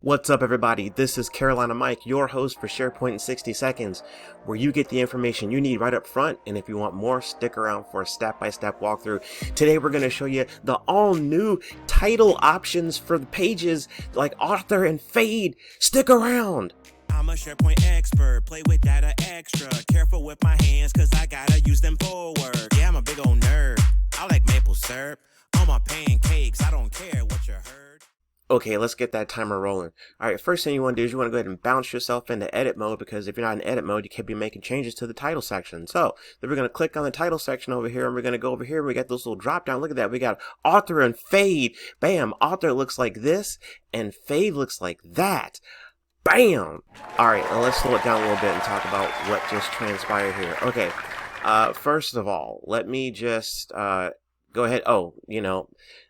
What's up, everybody? This is Carolina Mike, your host for SharePoint in 60 Seconds, where you get the information you need right up front, and if you want more, stick around for a step-by-step walkthrough. Today, we're going to show you the all-new title options for the pages like author and fade. Stick around! I'm a SharePoint expert, play with data extra. Careful with my hands, cause I gotta use them for work. Yeah, I'm a big old nerd. I like maple syrup on my pancakes. I don't care what you heard. Okay, let's get that timer rolling. Alright, first thing you want to do is you want to go ahead and bounce yourself into edit mode, because if you're not in edit mode, you can't be making changes to the title section. So, then we're going to click on the title section over here, and we're going to go over here, we got this little drop down. Look at that, we got author and fade. Bam, author looks like this, and fade looks like that. Bam! Alright, now let's slow it down a little bit and talk about what just transpired here. Okay, first of all, let me just go ahead. Oh,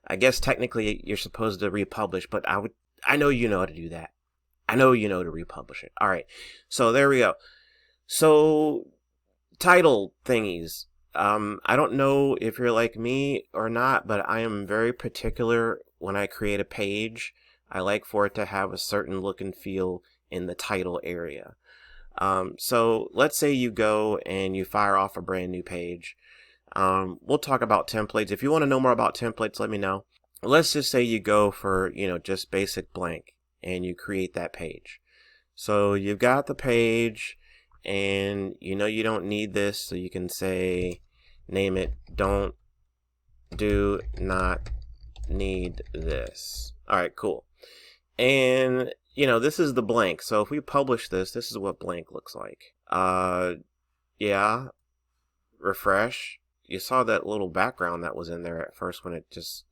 I guess technically you're supposed to republish, but I know you know how to do that. I know you know to republish it. Alright, so there we go. So, title thingies. I don't know if you're like me or not, but I am very particular when I create a page. I like for it to have a certain look and feel in the title area. So let's say you go and you fire off a brand new page. We'll talk about templates. If you want to know more about templates, let me know. Let's just say you go for, just basic blank and you create that page. So you've got the page and you don't need this, so you can say, name it, do not need this. Alright, cool. And, this is the blank. So if we publish this, this is what blank looks like. Yeah. Refresh. You saw that little background that was in there at first when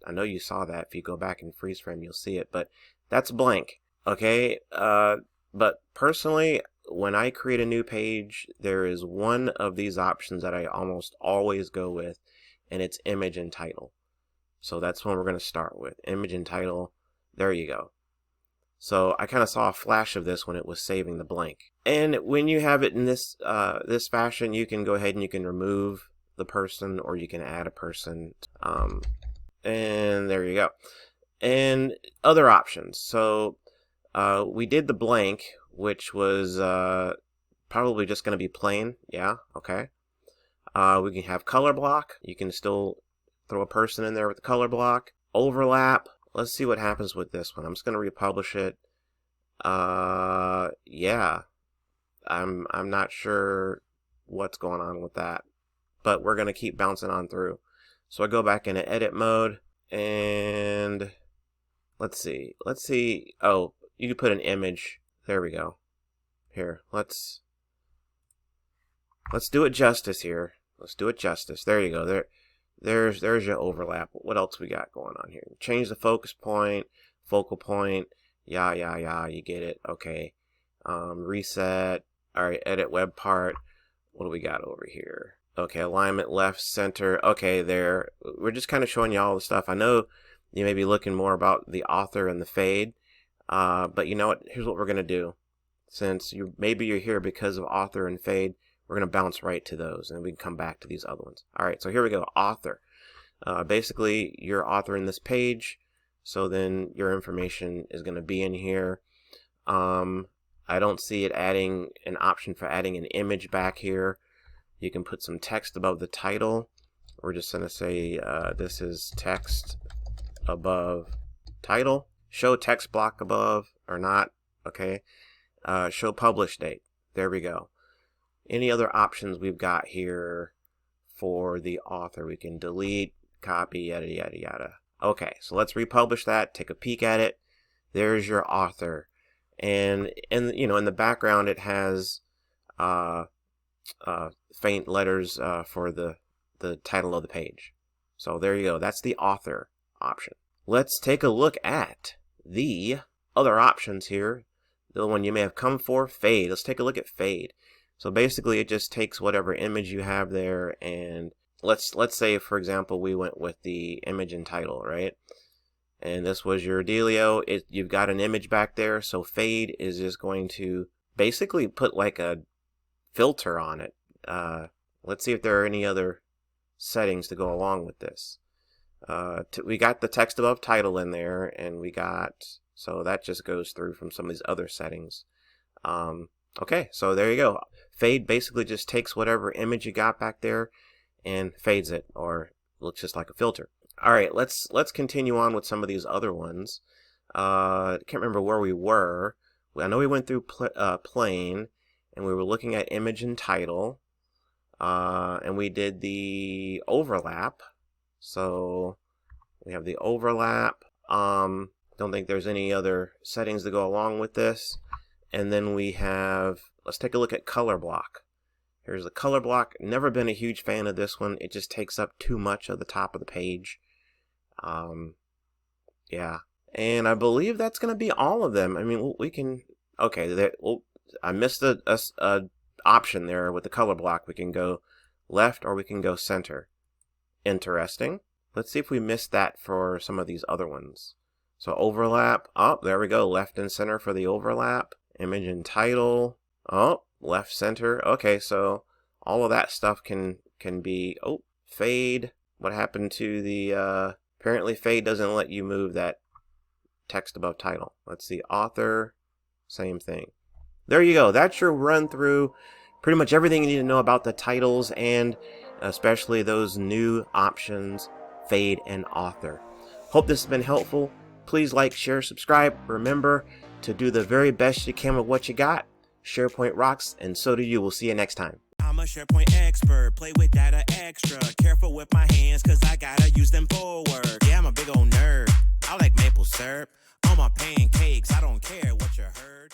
I know you saw that. If you go back and freeze frame, you'll see it. But that's blank. Okay? But personally, when I create a new page, there is one of these options that I almost always go with, and it's image and title. So that's when we're going to start with. Image and title. There you go. So I kind of saw a flash of this when it was saving the blank. And when you have it in this fashion, you can go ahead and you can remove the person, or you can add a person. And there you go. And other options. So we did the blank, which was probably just going to be plain. Yeah, okay. We can have color block. You can still throw a person in there with the color block. Overlap. Let's see what happens with this one. I'm just going to republish it. Yeah. I'm not sure what's going on with that, but we're going to keep bouncing on through. So I go back into edit mode, and let's see. Oh, you can put an image. There we go. Here, let's do it justice here. Let's do it justice. There you go. There's your overlap. What else we got going on here? Change the focus point, focal point. Yeah, you get it. Okay. Reset. Alright, edit web part. What do we got over here? Okay, alignment left, center. Okay, there. We're just kind of showing you all the stuff. I know you may be looking more about the author and the fade. But you know what? Here's what we're going to do. Since maybe you're here because of author and fade, we're going to bounce right to those, and we can come back to these other ones. Alright, so here we go. Author. Basically, you're authoring this page, so then your information is going to be in here. I don't see it adding an option for adding an image back here. You can put some text above the title. We're just going to say this is text above title. Show text block above or not. Okay. Show publish date. There we go. Any other options we've got here for the author? We can delete, copy, yada, yada, yada. Okay, so let's republish that, take a peek at it. There's your author. And in the background it has faint letters for the title of the page. So there you go. That's the author option. Let's take a look at the other options here. The one you may have come for, fade. Let's take a look at fade. So basically it just takes whatever image you have there, and let's say, for example, we went with the image and title, right? And this was your dealio. You've got an image back there, so fade is just going to basically put like a filter on it. Let's see if there are any other settings to go along with this. We got the text above title in there, and we got So that just goes through from some of these other settings. Okay, so there you go. Fade basically just takes whatever image you got back there and fades it, or looks just like a filter. All right, let's continue on with some of these other ones. Can't remember where we were. I know we went through plane, and we were looking at image and title, and we did the overlap. So we have the overlap. Don't think there's any other settings to go along with this. And then we have, let's take a look at color block. Here's the color block. Never been a huge fan of this one. It just takes up too much of the top of the page. Yeah. And I believe that's going to be all of them. I mean, we can, okay, I missed a option there with the color block. We can go left or we can go center. Interesting. Let's see if we missed that for some of these other ones. So overlap, oh, there we go, left and center for the overlap. Image and title, oh, left, center. Okay, so all of that stuff can be, oh, fade. What happened to the, apparently fade doesn't let you move that text above title. Let's see, author, same thing. There you go, that's your run through pretty much everything you need to know about the titles and especially those new options, fade and author. Hope this has been helpful. Please like, share, subscribe. Remember to do the very best you can with what you got. SharePoint rocks, and so do you. We'll see you next time. I'm a SharePoint expert, play with data extra. Careful with my hands, cause I gotta use them for work. Yeah, I'm a big old nerd. I like maple syrup on my pancakes. I don't care what you heard.